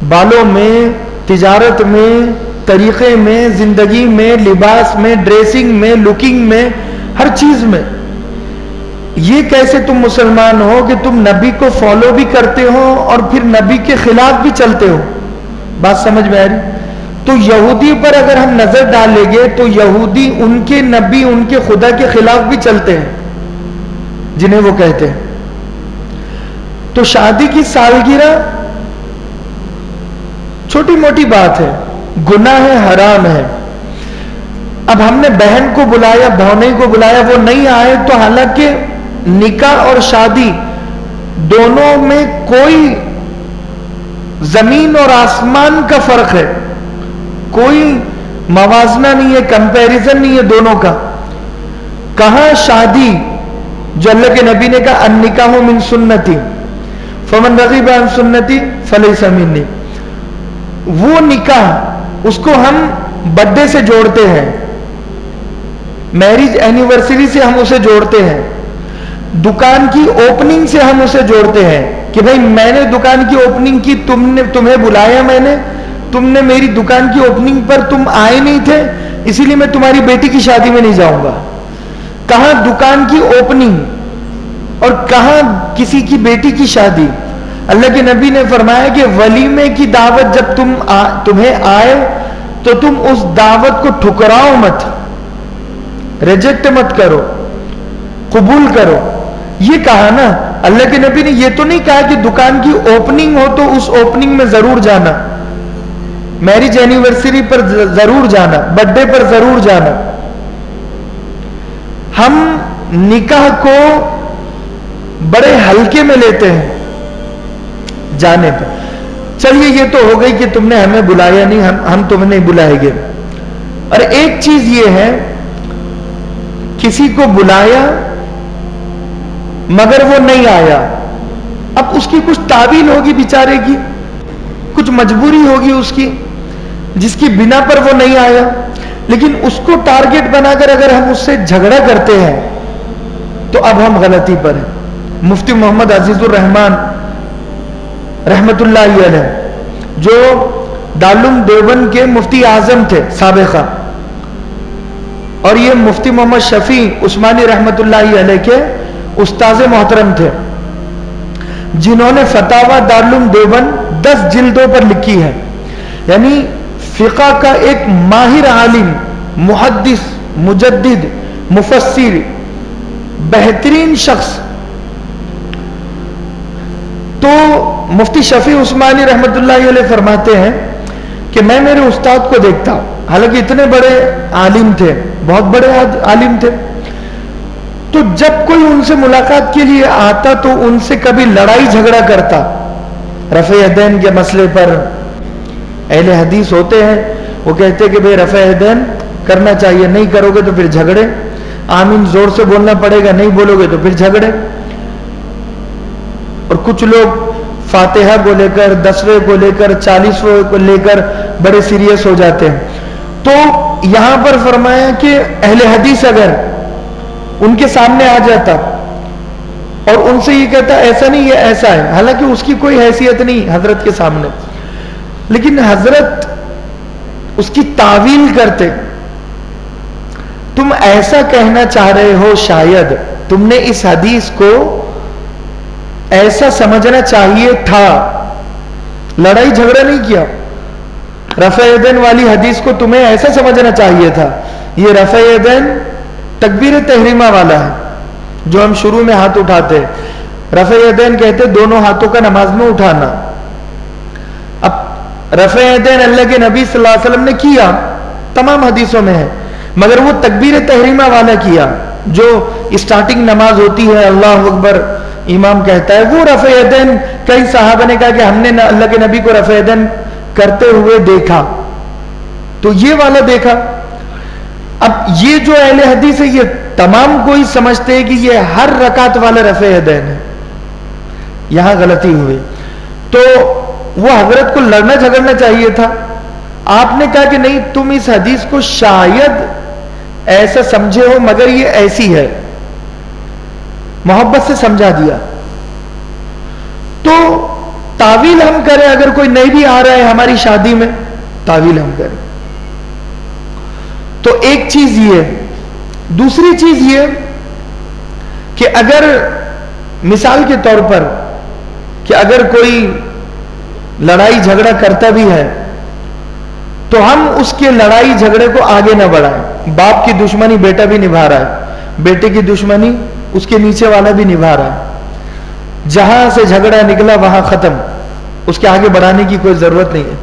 बालों में, तिजारत में, तरीक़े में, ज़िंदगी में, लिबास में, ड्रेसिंग में, लुकिंग में, हर चीज़ में। ये कैसे तुम मुसलमान हो कि तुम नबी को फॉलो भी करते हो और फिर नबी के खिलाफ भी चलते हो? बात समझ में आ रही? तो यहूदी पर अगर हम नजर डालेंगे तो यहूदी उनके नबी, उनके खुदा के खिलाफ भी चलते हैं जिन्हें वो कहते हैं। तो शादी की सालगिरह छोटी मोटी बात है, गुनाह है, हराम है। अब हमने बहन को बुलाया, भौने को बुलाया, वो नहीं आए, तो हालांकि निकाह और शादी दोनों में कोई जमीन और आसमान का फर्क है, कोई मवाजना नहीं है, कंपैरिजन नहीं है दोनों का। कहां शादी, जो अल्लाह के नबी ने कहा अन्निकाहु मिन सुन्नती फमन रग़िबा अन सुन्नती फलैसा मिन्नी, वो निकाह उसको हम बर्थडे से जोड़ते हैं, मैरिज एनिवर्सरी से हम उसे जोड़ते हैं, दुकान की ओपनिंग से हम उसे जोड़ते हैं कि भाई मैंने दुकान की ओपनिंग की, तुम्हें बुलाया मैंने, तुमने मेरी दुकान की ओपनिंग पर तुम आए नहीं थे, इसीलिए मैं तुम्हारी बेटी की शादी में नहीं जाऊंगा। कहां दुकान की ओपनिंग और कहां किसी की बेटी की शादी। अल्लाह के नबी ने फरमाया कि वलीमे की दावत जब तुम्हें आए तो तुम उस दावत को ठुकराओ मत, रिजेक्ट मत करो, कबूल करो। ये कहा ना अल्लाह के नबी ने, ये तो नहीं कहा कि दुकान की ओपनिंग हो तो उस ओपनिंग में जरूर जाना, मैरिज एनिवर्सरी पर जरूर जाना, बर्थडे पर जरूर जाना। हम निकाह को बड़े हल्के में लेते हैं जाने पर। चलिए ये तो हो गई कि तुमने हमें बुलाया नहीं, हम तुम्हें नहीं बुलाएंगे। और एक चीज ये है, किसी को बुलाया मगर वो नहीं आया, अब उसकी कुछ तावील होगी बेचारे की, कुछ मजबूरी होगी उसकी जिसकी बिना पर वो नहीं आया। लेकिन उसको टारगेट बनाकर अगर हम उससे झगड़ा करते हैं तो अब हम गलती पर हैं। मुफ्ती मोहम्मद अजीजुर रहमान रहमतुल्लाह अलैह, जो दारुल देवबंद के मुफ्ती आजम थे साबिका, और ये मुफ्ती मोहम्मद शफी उस्मानी रहमतुल्लाह अलैह के उस्ताद मोहतरम थे, जिन्होंने फतावा दारुल देवबंद 10 जिल्दों पर लिखी है। यानी फिक़ा का एक माहिर आलिम, मुहद्दिस, मुजद्दिद, मुफस्सिर, बेहतरीन शख्स। तो मुफ्ती शफी उस्मानी रहमतुल्लाह अलैह फरमाते हैं कि मैं मेरे उस्ताद को देखता हूं, हालांकि इतने बड़े आलिम थे, बहुत बड़े आलिम थे, तो जब कोई उनसे मुलाकात के लिए आता तो उनसे कभी लड़ाई झगड़ा करता रफ़े यदैन के मसले पर। अहले हदीस होते हैं, वो कहते हैं कि भाई रफ़े यदैन करना चाहिए, नहीं करोगे तो फिर झगड़े, आमीन जोर से बोलना पड़ेगा, नहीं बोलोगे तो फिर झगड़े। और कुछ लोग फातिहा को लेकर, 10वें को लेकर, 40वें को लेकर बड़े सीरियस हो जाते हैं। तो यहां पर फरमाया कि अहले हदीस अगर उनके सामने आ जाता और उनसे ये कहता ऐसा नहीं, ये ऐसा है, हालांकि उसकी कोई हैसियत नहीं हजरत के सामने, लेकिन हजरत उसकी तावील करते, तुम ऐसा कहना चाह रहे हो, शायद तुमने इस हदीस को ऐसा समझना चाहिए था, लड़ाई झगड़ा नहीं किया। रफ़े यदैन वाली हदीस को तुम्हें ऐसा समझना चाहिए था, ये रफ़े यदैन तकबीर तहरीमा वाला है, जो हम शुरू में हाथ उठाते हैं। रफ़े यदैन कहते दोनों हाथों का नमाज में उठाना। अब रफ़े यदैन अल्लाह के नबी सल्लल्लाहु अलैहि वसल्लम ने किया, तमाम हदीसों में है, मगर वो तकबीर तहरीमा वाला किया, जो स्टार्टिंग नमाज होती है, अल्लाह अकबर इमाम कहता है, वो रफ़े यदैन। कई सहाबा ने कहा कि हमने अल्लाह के नबी को रफ़े यदैन करते हुए देखा, तो ये वाला देखा। अब ये जो अहले हदीस है, ये तमाम कोई समझते हैं कि ये हर रकात वाला रफ़े यदैन है, यहां गलती हुई। तो वो हजरत को लड़ना झगड़ना चाहिए था। आपने कहा कि नहीं, तुम इस हदीस को शायद ऐसा समझे हो, मगर ये ऐसी है, मोहब्बत से समझा दिया। तो तावील हम करें, अगर कोई नहीं भी आ रहा है हमारी शादी में, तावील हम करें। तो एक चीज ये। दूसरी चीज ये कि अगर मिसाल के तौर पर कि अगर कोई लड़ाई झगड़ा करता भी है तो हम उसके लड़ाई झगड़े को आगे ना बढ़ाएं। बाप की दुश्मनी बेटा भी निभा रहा है, बेटे की दुश्मनी उसके नीचे वाला भी निभा रहा है। जहां से झगड़ा निकला वहां खत्म, उसके आगे बढ़ाने की कोई जरूरत नहीं है।